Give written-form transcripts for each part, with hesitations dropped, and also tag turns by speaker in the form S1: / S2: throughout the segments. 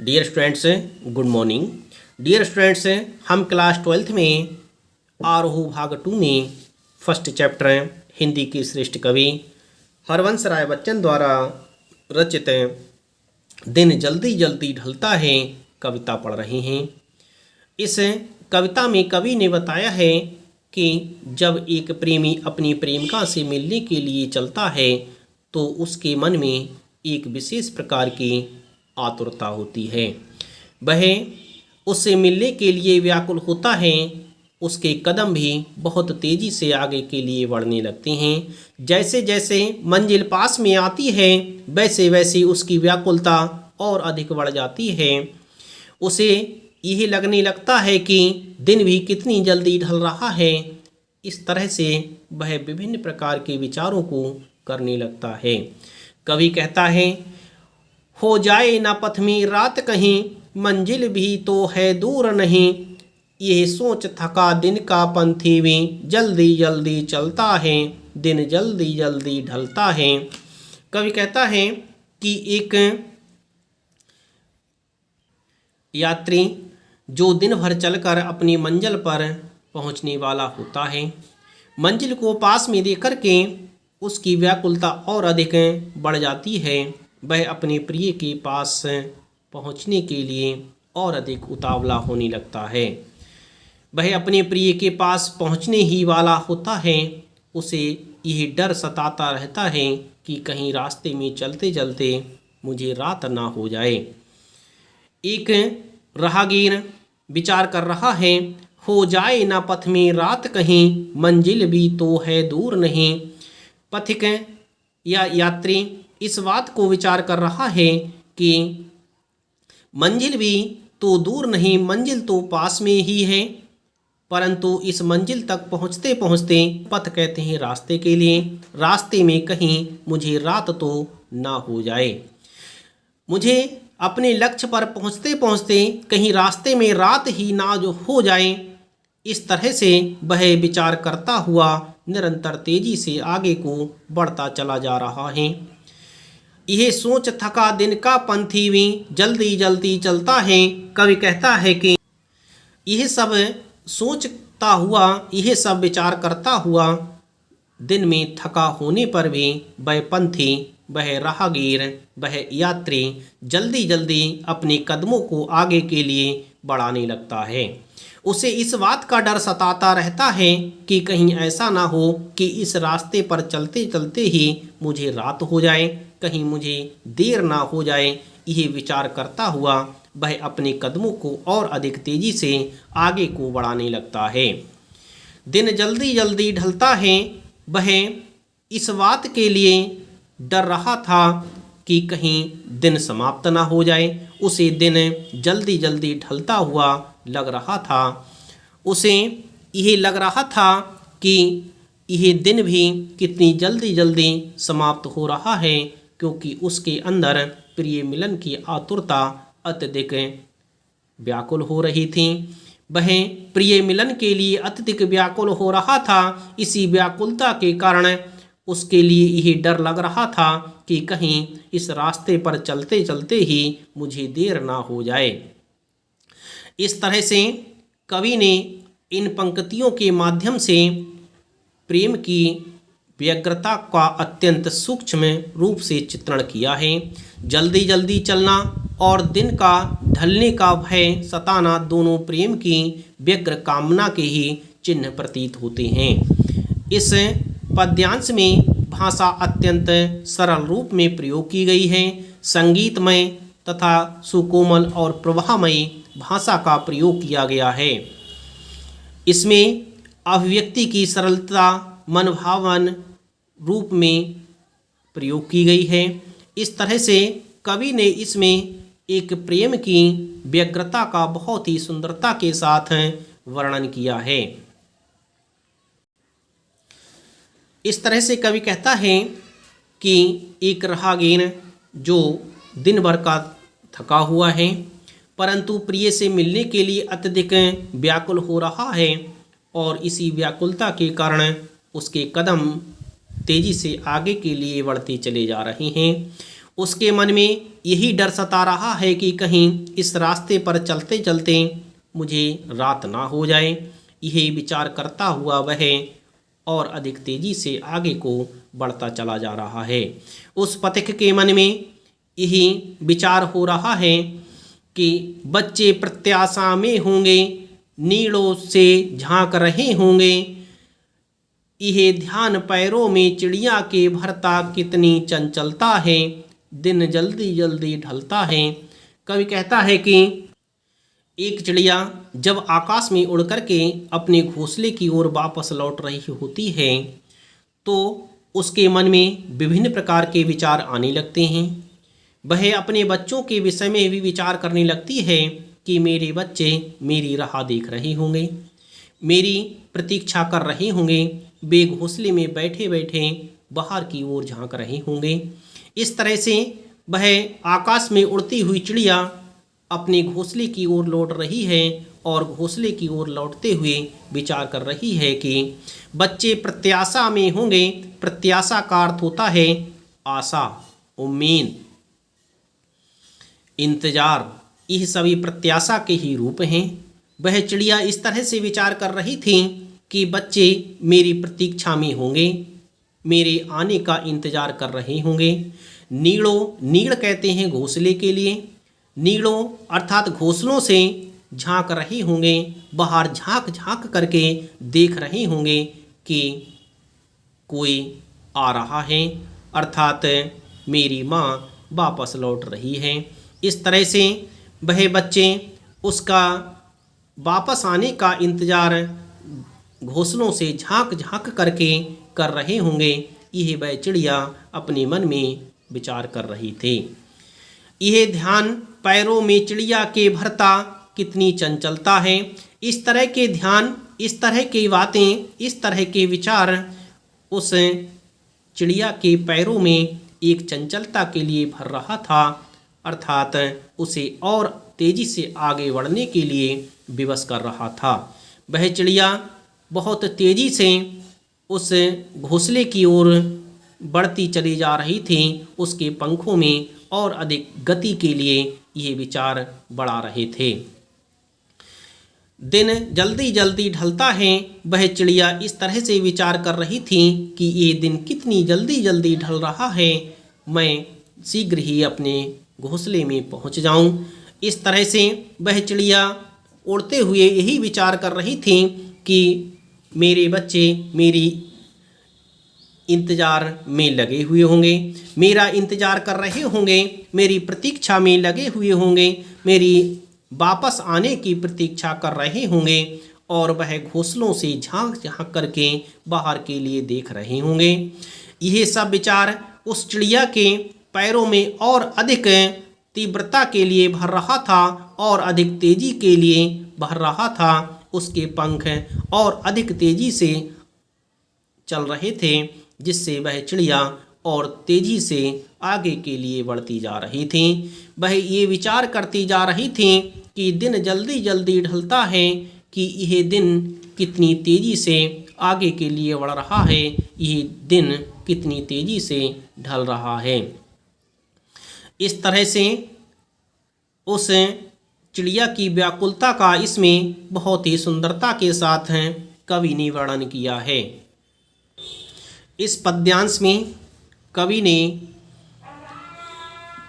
S1: Dear students, good morning. Dear students, हम class 12th में आरोह भाग 2 में फर्स्ट चैप्टर हिंदी के श्रेष्ठ कवि हरवंश राय बच्चन द्वारा रचित दिन जल्दी जल्दी ढलता है कविता पढ़ रहे हैं। इस कविता में कवि ने बताया है कि जब एक प्रेमी अपनी प्रेमिका से मिलने के लिए चलता है तो उसके मन में एक विशेष प्रकार की आतुरता होती है। वह उससे मिलने के लिए व्याकुल होता है। उसके कदम भी बहुत तेज़ी से आगे के लिए बढ़ने लगते हैं। जैसे जैसे मंजिल पास में आती है वैसे वैसे उसकी व्याकुलता और अधिक बढ़ जाती है। उसे यह लगने लगता है कि दिन भी कितनी जल्दी ढल रहा है। इस तरह से वह विभिन्न प्रकार के विचारों को करने लगता है। कवि कहता है, हो जाए ना पथ में रात कहीं, मंजिल भी तो है दूर नहीं। ये सोच थका दिन का पंथी भी, जल्दी जल्दी चलता है, दिन जल्दी जल्दी ढलता है। कवि कहता है कि एक यात्री जो दिन भर चलकर अपनी मंजिल पर पहुंचने वाला होता है, मंजिल को पास में देख कर के उसकी व्याकुलता और अधिक बढ़ जाती है। वह अपने प्रिय के पास पहुंचने के लिए और अधिक उतावला होने लगता है। वह अपने प्रिय के पास पहुंचने ही वाला होता है। उसे यह डर सताता रहता है कि कहीं रास्ते में चलते चलते मुझे रात ना हो जाए। एक राहगीर विचार कर रहा है, हो जाए ना पथ में रात कहीं, मंजिल भी तो है दूर नहीं। पथिक या यात्री इस बात को विचार कर रहा है कि मंजिल भी तो दूर नहीं, मंजिल तो पास में ही है। परंतु इस मंजिल तक पहुंचते पहुंचते, पथ कहते हैं रास्ते के लिए, रास्ते में कहीं मुझे रात तो ना हो जाए। मुझे अपने लक्ष्य पर पहुंचते पहुंचते कहीं रास्ते में रात ही ना जो हो जाए। इस तरह से वह विचार करता हुआ निरंतर तेजी से आगे को बढ़ता चला जा रहा है। यह सोच थका दिन का पंथी भी, जल्दी जल्दी चलता है। कवि कहता है कि यह सब सोचता हुआ, यह सब विचार करता हुआ दिन में थका होने पर भी वह पंथी, वह राहगीर, वह यात्री जल्दी जल्दी अपने कदमों को आगे के लिए बढ़ाने लगता है। उसे इस बात का डर सताता रहता है कि कहीं ऐसा ना हो कि इस रास्ते पर चलते चलते ही मुझे रात हो जाए, कहीं मुझे देर ना हो जाए। यह विचार करता हुआ वह अपने कदमों को और अधिक तेजी से आगे को बढ़ाने लगता है। दिन जल्दी जल्दी ढलता है। वह इस बात के लिए डर रहा था कि कहीं दिन समाप्त ना हो जाए। उसे दिन जल्दी जल्दी ढलता हुआ लग रहा था। उसे यह लग रहा था कि यह दिन भी कितनी जल्दी जल्दी समाप्त हो रहा है, क्योंकि उसके अंदर प्रिय मिलन की आतुरता अत्यधिक व्याकुल हो रही थी। वह प्रिय मिलन के लिए अत्यधिक व्याकुल हो रहा था। इसी व्याकुलता के कारण उसके लिए यह डर लग रहा था कि कहीं इस रास्ते पर चलते चलते ही मुझे देर ना हो जाए। इस तरह से कवि ने इन पंक्तियों के माध्यम से प्रेम की व्यग्रता का अत्यंत सूक्ष्म रूप से चित्रण किया है। जल्दी जल्दी चलना और दिन का ढलने का भय सताना दोनों प्रेम की व्यग्र कामना के ही चिन्ह प्रतीत होते हैं। इस पद्यांश में भाषा अत्यंत सरल रूप में प्रयोग की गई है। संगीतमय तथा सुकोमल और प्रवाहमयी भाषा का प्रयोग किया गया है। इसमें अभिव्यक्ति की सरलता मनभावन रूप में प्रयोग की गई है। इस तरह से कवि ने इसमें एक प्रेम की व्यग्रता का बहुत ही सुंदरता के साथ वर्णन किया है। इस तरह से कवि कहता है कि एक राहगीर जो दिन भर का थका हुआ है, परंतु प्रिय से मिलने के लिए अत्यधिक व्याकुल हो रहा है, और इसी व्याकुलता के कारण उसके कदम तेजी से आगे के लिए बढ़ते चले जा रहे हैं। उसके मन में यही डर सता रहा है कि कहीं इस रास्ते पर चलते चलते मुझे रात ना हो जाए। यही विचार करता हुआ वह और अधिक तेजी से आगे को बढ़ता चला जा रहा है। उस पथिक के मन में यही विचार हो रहा है कि बच्चे प्रत्याशा में होंगे, नीड़ों से झांक रहे होंगे। यह ध्यान पैरों में चिड़िया के भरता कितनी चंचलता है, दिन जल्दी जल्दी ढलता है। कवि कहता है कि एक चिड़िया जब आकाश में उड़ करके अपने घोंसले की ओर वापस लौट रही होती है तो उसके मन में विभिन्न प्रकार के विचार आने लगते हैं। वह अपने बच्चों के विषय में भी विचार करने लगती है कि मेरे बच्चे मेरी राह देख रहे होंगे, मेरी प्रतीक्षा कर रहे होंगे, वे घोंसले में बैठे बैठे बाहर की ओर झांक रहे होंगे। इस तरह से वह आकाश में उड़ती हुई चिड़िया अपने घोंसले की ओर लौट रही है और घोंसले की ओर लौटते हुए विचार कर रही है कि बच्चे प्रत्याशा में होंगे। प्रत्याशा का अर्थ होता है आशा, उम्मीद, इंतजार। यह सभी प्रत्याशा के ही रूप हैं। वह चिड़िया इस तरह से विचार कर रही थी कि बच्चे मेरी प्रतीक्षा में होंगे, मेरे आने का इंतजार कर रहे होंगे। नीड़ कहते हैं घोंसले के लिए। नीड़ों अर्थात घोंसलों से झांक रहे होंगे, बाहर झांक झांक करके देख रहे होंगे कि कोई आ रहा है, अर्थात मेरी माँ वापस लौट रही है। इस तरह से वह बच्चे उसका वापस आने का इंतज़ार घोंसलों से झांक झांक करके कर रहे होंगे। यह वह चिड़िया अपने मन में विचार कर रही थी। यह ध्यान पैरों में चिड़िया के भरता कितनी चंचलता है। इस तरह के ध्यान, इस तरह की बातें, इस तरह के विचार उस चिड़िया के पैरों में एक चंचलता के लिए भर रहा था, अर्थात उसे और तेजी से आगे बढ़ने के लिए विवश कर रहा था। वह चिड़िया बहुत तेजी से उस घोंसले की ओर बढ़ती चली जा रही थी। उसके पंखों में और अधिक गति के लिए ये विचार बढ़ा रहे थे। दिन जल्दी जल्दी ढलता है। वह चिड़िया इस तरह से विचार कर रही थी कि ये दिन कितनी जल्दी जल्दी ढल रहा है, मैं शीघ्र ही अपने घोंसले में पहुंच जाऊं। इस तरह से वह चिड़िया उड़ते हुए यही विचार कर रही थी कि मेरे बच्चे मेरी इंतज़ार में लगे हुए होंगे, मेरा इंतज़ार कर रहे होंगे, मेरी प्रतीक्षा में लगे हुए होंगे, मेरी वापस आने की प्रतीक्षा कर रहे होंगे और वह घोंसलों से झांक झांक करके बाहर के लिए देख रहे होंगे। यह सब विचार उस चिड़िया के पैरों में और अधिक तीव्रता के लिए भर रहा था और अधिक तेजी के लिए भर रहा था। उसके पंख और अधिक तेजी से चल रहे थे, जिससे वह चिड़िया और तेजी से आगे के लिए बढ़ती जा रही थी। वह ये विचार करती जा रही थी कि दिन जल्दी जल्दी ढलता है, कि यह दिन कितनी तेजी से आगे के लिए बढ़ रहा है, यह दिन कितनी तेजी से ढल रहा है। इस तरह से उस चिड़िया की व्याकुलता का इसमें बहुत ही सुंदरता के साथ कवि ने वर्णन किया है। इस पद्यांश में कवि ने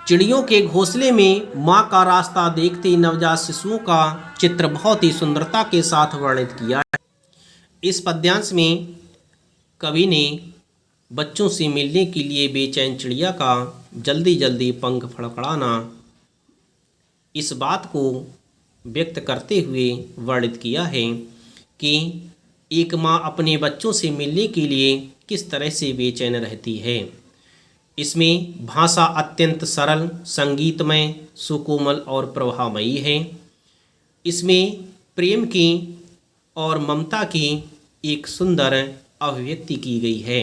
S1: चिड़ियों के घोंसले में माँ का रास्ता देखते नवजात शिशुओं का चित्र बहुत ही सुंदरता के साथ वर्णित किया है। इस पद्यांश में कवि ने बच्चों से मिलने के लिए बेचैन चिड़िया का जल्दी जल्दी पंख फड़फड़ाना, इस बात को व्यक्त करते हुए वर्णित किया है कि एक माँ अपने बच्चों से मिलने के लिए किस तरह से बेचैन रहती है। इसमें भाषा अत्यंत सरल, संगीतमय, सुकोमल और प्रभामयी है। इसमें प्रेम की और ममता की एक सुंदर अभिव्यक्ति की गई है।